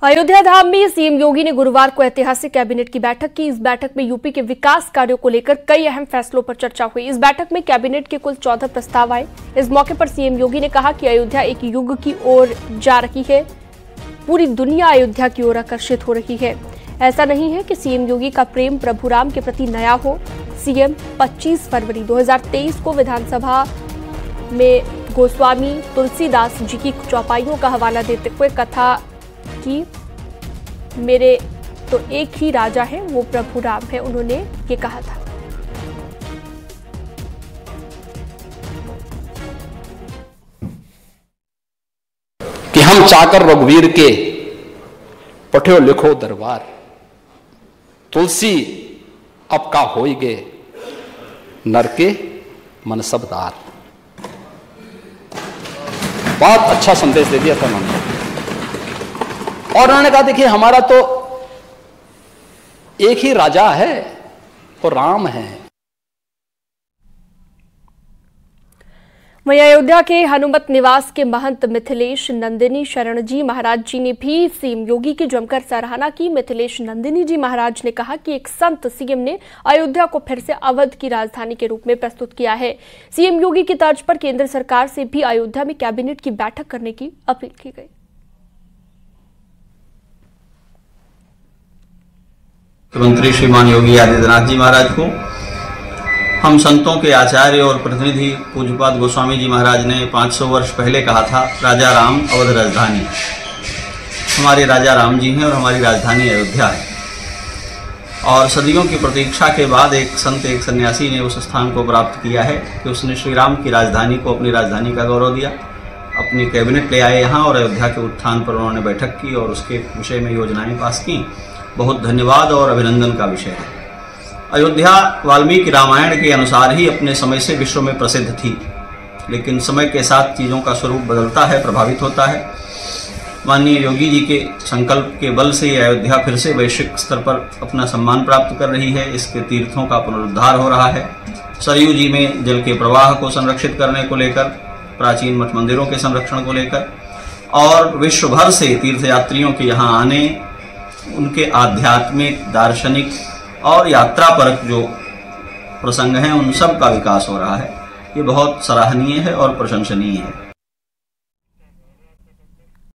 अयोध्या धाम में सीएम योगी ने गुरुवार को ऐतिहासिक कैबिनेट की बैठक की। इस बैठक में यूपी के विकास कार्यों को लेकर कई अहम फैसलों पर चर्चा हुई। इस बैठक में कैबिनेट के कुल 14 प्रस्ताव आए। इस मौके पर सीएम योगी ने कहा कि अयोध्या एक युग की ओर जा रही है, पूरी दुनिया अयोध्या की ओर आकर्षित हो रही है। ऐसा नहीं है कि सीएम योगी का प्रेम प्रभु राम के प्रति नया हो। सीएम 25 फरवरी 2023 को विधानसभा में गोस्वामी तुलसीदास जी की चौपाइयों का हवाला देते हुए कथा कि मेरे तो एक ही राजा है, वो प्रभु राम है, उन्होंने ये कहा था। कि हम चाकर रघुवीर के पठ्यो लिखो दरबार, तुलसी अब का होई गे नर के मन सबदार। बहुत अच्छा संदेश दे दिया था उन्होंने। और उन्होंने कहा देखिए हमारा तो एक ही राजा है, वो राम है। वहीं अयोध्या के हनुमत निवास के महंत मिथिलेश नंदिनी शरण जी महाराज जी ने भी सीएम योगी की जमकर सराहना की। मिथिलेश नंदिनी जी महाराज ने कहा कि एक संत सीएम ने अयोध्या को फिर से अवध की राजधानी के रूप में प्रस्तुत किया है। सीएम योगी की तर्ज पर केंद्र सरकार से भी अयोध्या में कैबिनेट की बैठक करने की अपील की गई। मुख्यमंत्री श्रीमान योगी आदित्यनाथ जी महाराज को हम संतों के आचार्य और प्रतिनिधि पूज्यपाद गोस्वामी जी महाराज ने 500 वर्ष पहले कहा था, राजा राम अवध राजधानी। हमारे राजा राम जी हैं और हमारी राजधानी अयोध्या है। और सदियों की प्रतीक्षा के बाद एक संत, एक सन्यासी ने उस स्थान को प्राप्त किया है कि उसने श्री राम की राजधानी को अपनी राजधानी का गौरव दिया। अपनी कैबिनेट ले आए यहाँ और अयोध्या के उत्थान पर उन्होंने बैठक की और उसके विषय में योजनाएं पास की। बहुत धन्यवाद और अभिनंदन का विषय है। अयोध्या वाल्मीकि रामायण के अनुसार ही अपने समय से विश्व में प्रसिद्ध थी, लेकिन समय के साथ चीज़ों का स्वरूप बदलता है, प्रभावित होता है। माननीय योगी जी के संकल्प के बल से अयोध्या फिर से वैश्विक स्तर पर अपना सम्मान प्राप्त कर रही है। इसके तीर्थों का पुनरुद्धार हो रहा है। सरयू जी में जल के प्रवाह को संरक्षित करने को लेकर, प्राचीन मठ मंदिरों के संरक्षण को लेकर और विश्व भर से तीर्थयात्रियों के यहाँ आने, उनके आध्यात्मिक, दार्शनिक और यात्रा परक जो प्रसंग हैं, उन सब का विकास हो रहा है। ये बहुत सराहनीय है और प्रशंसनीय है।